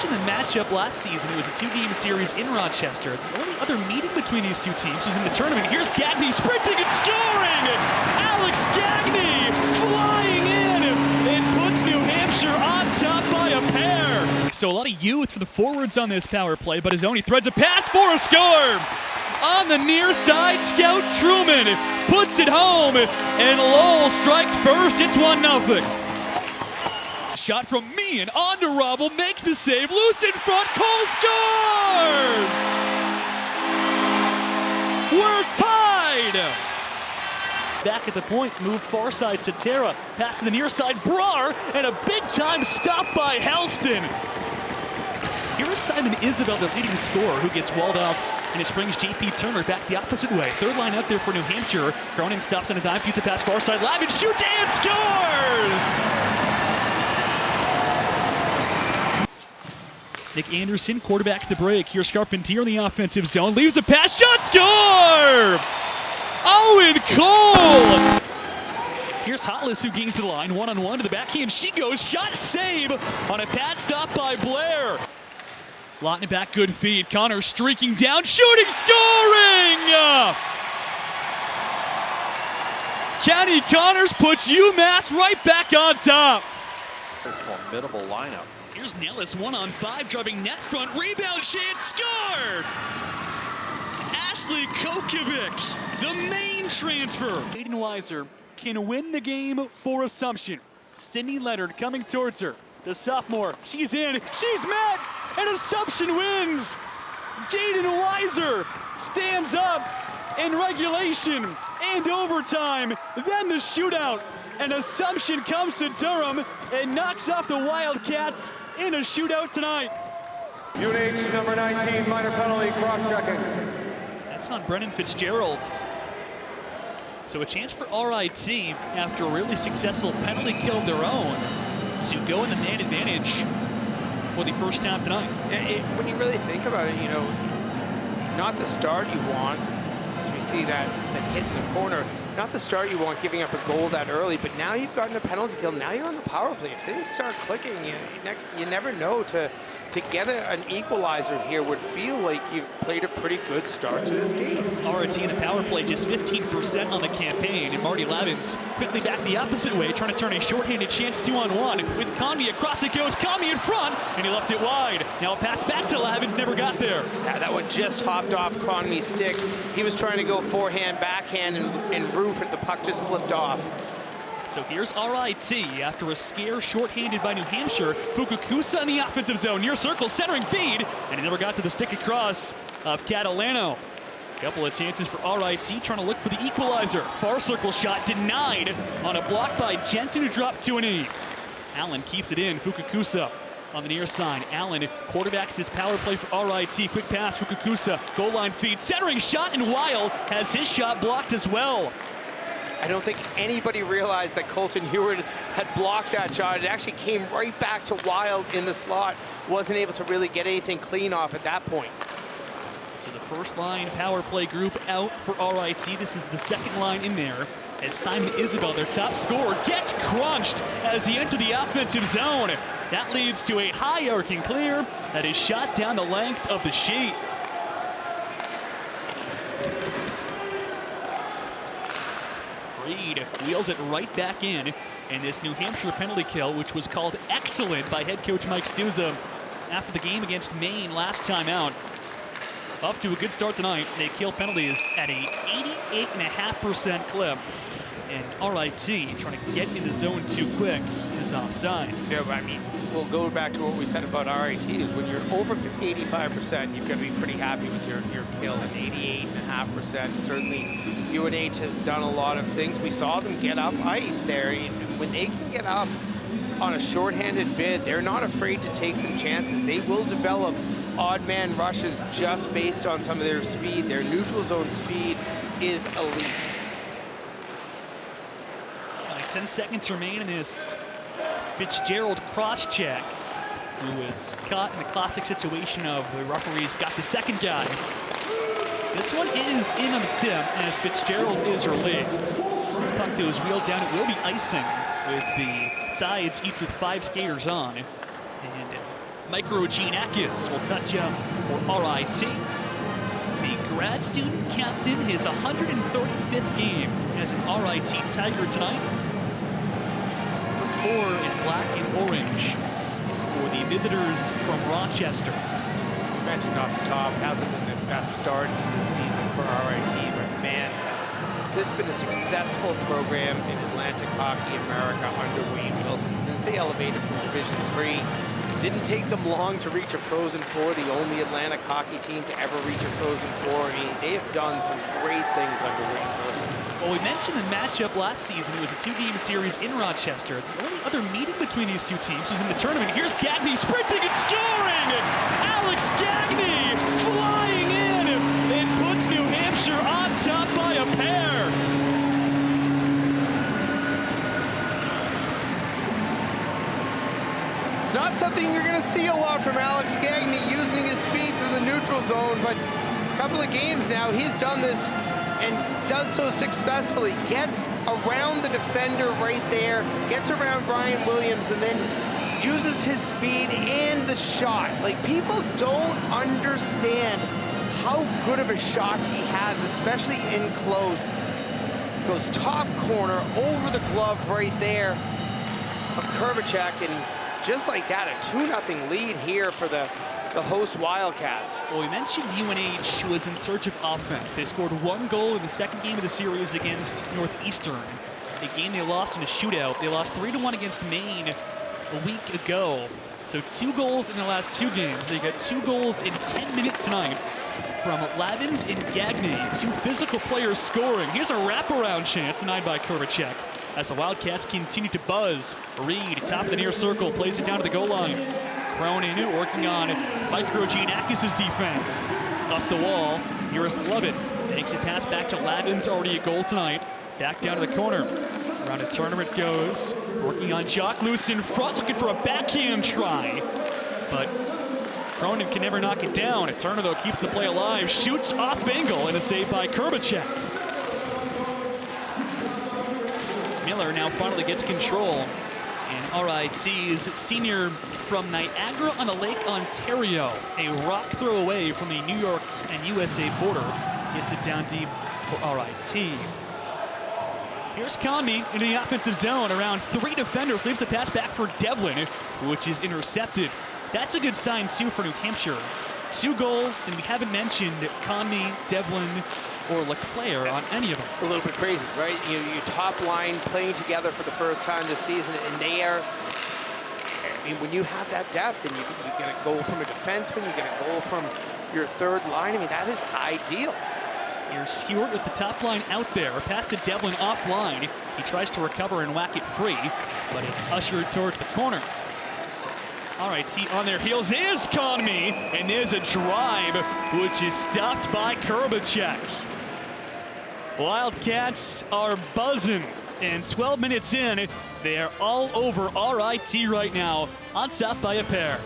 watching the matchup last season, it was a two-game series in Rochester. The only other meeting between these two teams was in the tournament. Here's Gagne sprinting and scoring! Alex Gagne flying in and puts New Hampshire on top by a pair. So a lot of youth for the forwards on this power play, but his own, he threads a pass for a score! On the near side, Scout Truman puts it home, and Lowell strikes first. It's 1-0. Shot from Meehan on to Robble, makes the save, loose in front, Cole scores! We're tied! Back at the point, moved far side to Terra, pass to the near side, Brar, and a big-time stop by Helston. Here is Simon Isabel, the leading scorer, who gets walled off, and it brings JP Turner back the opposite way. Third line out there for New Hampshire. Cronin stops on a dime, feeds a pass far side, Lavin shoots and scores! Nick Anderson quarterbacks the break. Here's Carpentier in the offensive zone, leaves a pass, shot, score! Owen Cole! Here's Hotlis, who gains the line, one-on-one to the backhand. She goes, shot, save on a pad stop by Blair. Lotting it back, good feed. Connor streaking down, shooting, scoring! Kenny Connors puts UMass right back on top. Formidable lineup. Here's Nellis, 1-on-5, driving net front, rebound chance, scored! Ashley Kokovic, the main transfer. Aiden Weiser can win the game for Assumption. Sydney Leonard coming towards her. The sophomore, she's in, she's met, and Assumption wins. Jaden Weiser stands up in regulation and overtime, then the shootout, and Assumption comes to Durham and knocks off the Wildcats in a shootout tonight. UNH number 19, minor penalty, cross-checking. That's on Brennan Fitzgerald. So a chance for RIT after a really successful penalty kill of their own to go in the man advantage for the first time tonight. When you really think about it, you know, not the start you want, as we see that hit in the corner, not the start you want giving up a goal that early, but now you've gotten a penalty kill, now you're on the power play. If things start clicking, you never know to get an equalizer here would feel like you've played a pretty good start to this game. RIT in the power play, just 15% on the campaign, and Marty Lavins quickly back the opposite way, trying to turn a shorthanded chance 2-on-1 with Convey across it goes, Convey in front, and he left it wide. Now a pass back to Lavins, never got there. Yeah, that one just hopped off Convey's stick. He was trying to go forehand, backhand, and roof it, the puck just slipped off. So here's RIT after a scare shorthanded by New Hampshire. Fukukusa in the offensive zone, near circle, centering feed, and he never got to the stick across of Catalano. Couple of chances for RIT trying to look for the equalizer. Far circle shot denied on a block by Jensen, who dropped to a knee. Allen keeps it in, Fukukusa on the near side. Allen quarterbacks his power play for RIT. Quick pass, Fukukusa, goal line feed, centering shot, and Weil has his shot blocked as well. I don't think anybody realized that Colton Heward had blocked that shot. It actually came right back to Wild in the slot. Wasn't able to really get anything clean off at that point. So the first line power play group out for RIT. This is the second line in there as Simon Isabel, their top scorer, gets crunched as he entered the offensive zone. That leads to a high arcing clear that is shot down the length of the sheet. Reed wheels it right back in, and this New Hampshire penalty kill, which was called excellent by head coach Mike Souza after the game against Maine last time out. Up to a good start tonight. They kill penalties at a 88.5% clip. And RIT trying to get in the zone too quick is offside. Yeah, but I mean, we'll go back to what we said about RIT is when you're over 85%, you've got to be pretty happy with your kill. And 88.5%, certainly UNH has done a lot of things. We saw them get up ice there. When they can get up on a shorthanded bid, they're not afraid to take some chances. They will develop odd man rushes just based on some of their speed. Their neutral zone speed is elite. 10 seconds remain in this Fitzgerald cross-check, who was caught in the classic situation of the referees got the second guy. This one is in on the tip as Fitzgerald is released. This puck goes wheeled down. It will be icing with the sides each with 5 skaters on. And Microgenakis will touch up for RIT. The grad student captain his 135th game as an RIT Tiger tonight. Number 4 in black and orange for the visitors from Rochester. You mentioned off the top, hasn't been the best start to the season for RIT, but man, has this been a successful program in Atlantic Hockey America under Wayne Wilson since they elevated from Division III. Didn't take them long to reach a Frozen Four, the only Atlantic hockey team to ever reach a Frozen Four. I mean, they have done some great things under Wayne Wilson. Well, we mentioned the matchup last season. It was a 2-game series in Rochester. The only other meeting between these two teams was in the tournament. Here's Gagné sprinting and scoring! Alex Gagné flying in and puts New Hampshire on top by a pair. Not something you're going to see a lot from Alex Gagné, using his speed through the neutral zone, but a couple of games now he's done this and does so successfully. Gets around the defender right there, gets around Brian Williams, and then uses his speed and the shot. Like, people don't understand how good of a shot he has, especially in close. Goes top corner over the glove right there of Krvacek, and just like that, a 2-0 lead here for the host Wildcats. Well, we mentioned UNH was in search of offense. They scored 1 goal in the second game of the series against Northeastern, a game they lost in a shootout. They lost 3-1 against Maine a week ago. So 2 goals in the last 2 games. They got 2 goals in 10 minutes tonight from Lavins and Gagné, 2 physical players scoring. Here's a wraparound chance denied by Krvacek. As the Wildcats continue to buzz. Reed, top of the near circle, plays it down to the goal line. Cronin working on Microgenakis' defense. Up the wall, here's Lovett. Makes it pass back to Ladin's, already a goal tonight. Back down to the corner. Around the tournament goes. Working on Jock Loose in front, looking for a backhand try. But Cronin can never knock it down. Turner, though, keeps the play alive. Shoots off angle, and a save by Krvacek. Miller now finally gets control, and RIT's senior from Niagara-on-the-Lake, Ontario, a rock throw away from the New York and USA border, gets it down deep for RIT. Here's Conmee into the offensive zone, around 3 defenders, leaves a pass back for Devlin, which is intercepted. That's a good sign, too, for New Hampshire. 2 goals, and we haven't mentioned Conmee, Devlin, or LeClaire on any of them. A little bit crazy, right? Your top line playing together for the first time this season, and they are, I mean, when you have that depth and you get a goal from a defenseman, you get a goal from your third line, I mean, that is ideal. Here's Stewart with the top line out there. Pass to Devlin offline. He tries to recover and whack it free, but it's ushered towards the corner. All right, see, on their heels is Conmee, and there's a drive, which is stopped by Krvacek. Wildcats are buzzing, and 12 minutes in, they are all over RIT right now, on top by a pair.